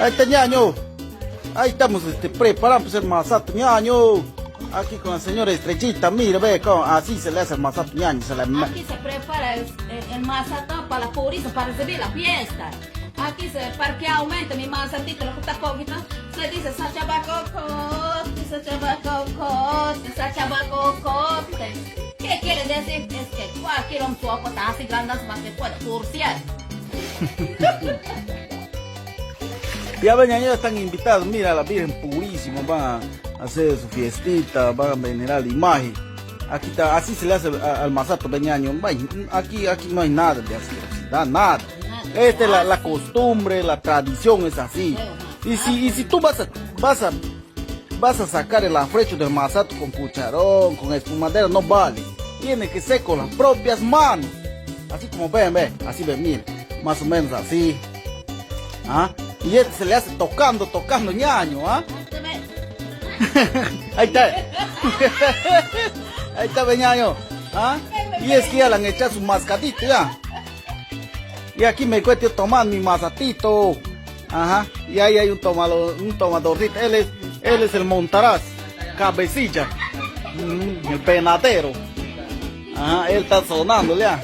Ahí está ñaño. Ahí estamos preparando el masato ñaño. Aquí con la señora Estrellita, mira, ve cómo así se le hace el masato ñaño. Aquí se prepara el masato para la pureza, para recibir la fiesta. Aquí para que aumente mi masatito, lo que está poquito, se dice sachabacocote. ¿Qué quiere decir? Es que cualquier un poco está así grande para que pueda turciar. Ya ven, ya están invitados, mira, la Virgen Purísima, van a hacer su fiestita, van a venerar la imagen. Aquí está, así se le hace al masato beñaño. Aquí no hay nada de asquerosidad, nada. Esta es la costumbre, la tradición es así. Y si tú vas a sacar el afrecho del masato con cucharón, con espumadera, no vale. Tiene que ser con las propias manos. Así como ven, así ven, miren, más o menos así. ¿Ah? Y este se le hace tocando ñaño, ¿ah? Ahí está. Ahí está, beñaño. ¿Ah? Y es que ya le han echado su mascadito ya. Y aquí me encuentro tomando mi masatito. Ajá. Y ahí hay un tomadorcito. Él es el Montaraz. Cabecilla. El penadero. Ajá. Él está sonando ya.